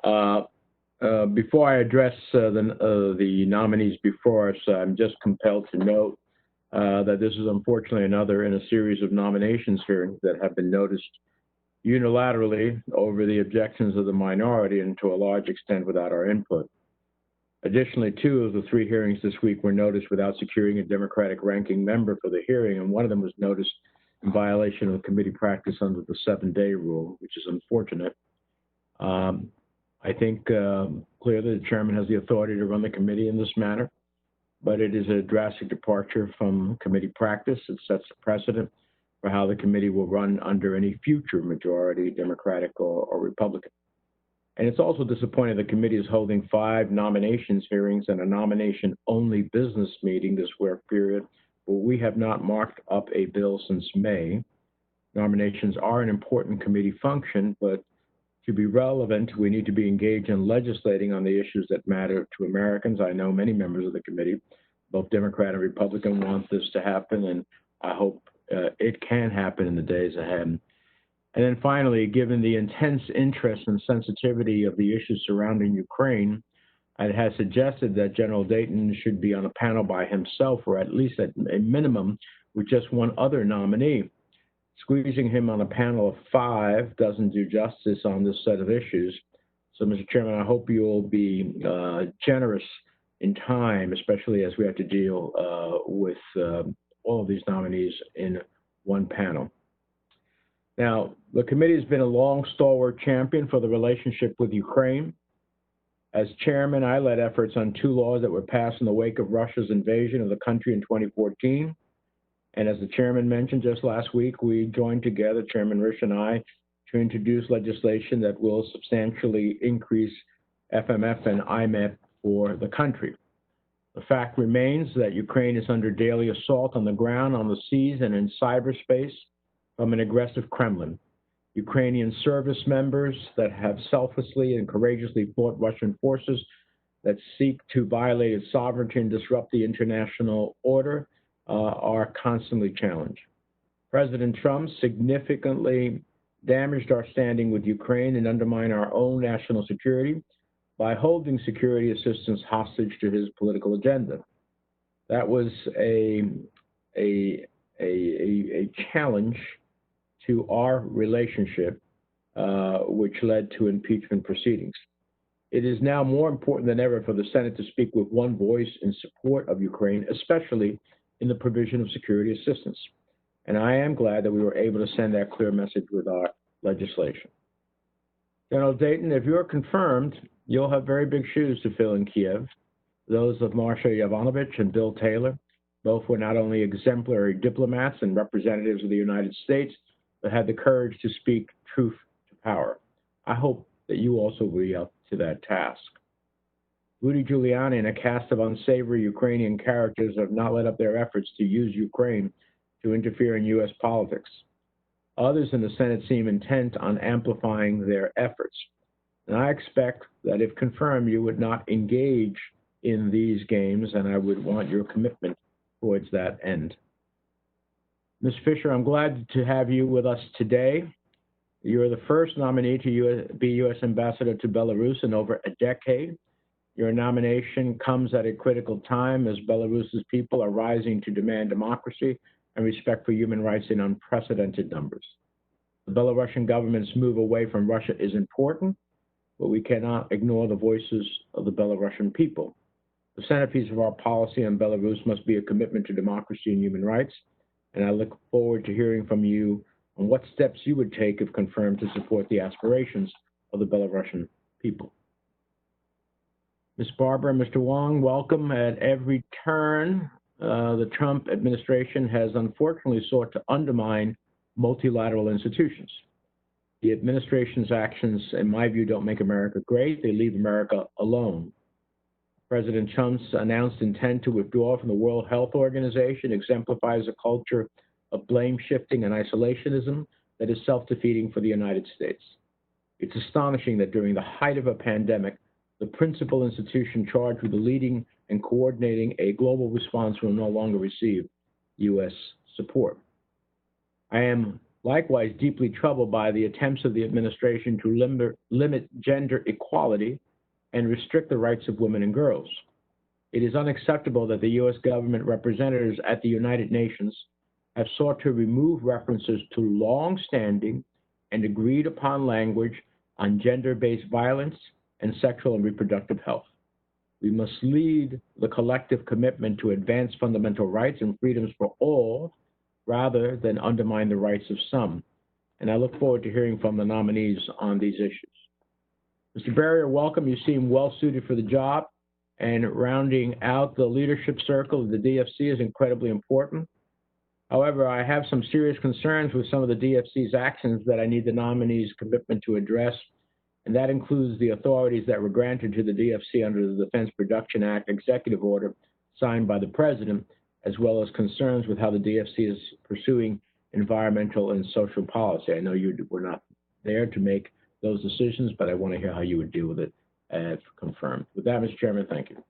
Before I address the nominees before us, I'm just compelled to note that this is unfortunately another in a series of nominations hearings that have been noticed unilaterally over the objections of the minority and to a large extent without our input. Additionally, 2 of the 3 hearings this week were noticed without securing a Democratic ranking member for the hearing, and one of them was noticed in violation of committee practice under the 7-day rule, which is unfortunate. I think clearly the chairman has the authority to run the committee in this manner, but it is a drastic departure from committee practice. It sets a precedent for how the committee will run under any future majority, Democratic or Republican. And it's also disappointing the committee is holding 5 nominations hearings and a nomination-only business meeting this work period, but we have not marked up a bill since May. Nominations are an important committee function, but to be relevant, we need to be engaged in legislating on the issues that matter to Americans. I know many members of the committee, both Democrat and Republican, want this to happen, and I hope it can happen in the days ahead. And then finally, given the intense interest and sensitivity of the issues surrounding Ukraine, I had suggested that General Dayton should be on a panel by himself, or at least at a minimum with just one other nominee. Squeezing him on a panel of 5 doesn't do justice on this set of issues. So, Mr. Chairman, I hope you'll be generous in time, especially as we have to deal with all of these nominees in one panel. Now, the committee has been a long, stalwart champion for the relationship with Ukraine. As chairman, I led efforts on 2 laws that were passed in the wake of Russia's invasion of the country in 2014. And as the chairman mentioned just last week, we joined together, Chairman Risch and I, to introduce legislation that will substantially increase FMF and IMEP for the country. The fact remains that Ukraine is under daily assault on the ground, on the seas, and in cyberspace from an aggressive Kremlin. Ukrainian service members that have selflessly and courageously fought Russian forces that seek to violate its sovereignty and disrupt the international order are constantly challenged. President Trump significantly damaged our standing with Ukraine and undermined our own national security by holding security assistance hostage to his political agenda. That was a challenge to our relationship, which led to impeachment proceedings. It is now more important than ever for the Senate to speak with one voice in support of Ukraine, especially in the provision of security assistance. And I am glad that we were able to send that clear message with our legislation. General Dayton, if you're confirmed, you'll have very big shoes to fill in Kiev. Those of Marsha Yovanovitch and Bill Taylor. Both were not only exemplary diplomats and representatives of the United States, but had the courage to speak truth to power. I hope that you also will be up to that task. Rudy Giuliani and a cast of unsavory Ukrainian characters have not let up their efforts to use Ukraine to interfere in U.S. politics. Others in the Senate seem intent on amplifying their efforts. And I expect that if confirmed, you would not engage in these games, and I would want your commitment towards that end. Ms. Fischer, I'm glad to have you with us today. You're the first nominee to be U.S. Ambassador to Belarus in over a decade. Your nomination comes at a critical time as Belarus's people are rising to demand democracy and respect for human rights in unprecedented numbers. The Belarusian government's move away from Russia is important, but we cannot ignore the voices of the Belarusian people. The centerpiece of our policy on Belarus must be a commitment to democracy and human rights, and I look forward to hearing from you on what steps you would take if confirmed to support the aspirations of the Belarusian people. Ms. Barber and Mr. Wong, welcome. At every turn, the Trump administration has unfortunately sought to undermine multilateral institutions. The administration's actions, in my view, don't make America great. They leave America alone. President Trump's announced intent to withdraw from the World Health Organization exemplifies a culture of blame shifting and isolationism that is self-defeating for the United States. It's astonishing that during the height of a pandemic, the principal institution charged with leading and coordinating a global response will no longer receive U.S. support. I am likewise deeply troubled by the attempts of the administration to limit gender equality and restrict the rights of women and girls. It is unacceptable that the U.S. government representatives at the United Nations have sought to remove references to long-standing and agreed-upon language on gender-based violence and sexual and reproductive health. We must lead the collective commitment to advance fundamental rights and freedoms for all rather than undermine the rights of some. And I look forward to hearing from the nominees on these issues. Mr. Burrier, welcome. You seem well suited for the job, and rounding out the leadership circle of the DFC is incredibly important. However, I have some serious concerns with some of the DFC's actions that I need the nominees' commitment to address, and that includes the authorities that were granted to the DFC under the Defense Production Act executive order signed by the President, as well as concerns with how the DFC is pursuing environmental and social policy. I know you were not there to make those decisions, but I want to hear how you would deal with it if confirmed. With that, Mr. Chairman, thank you.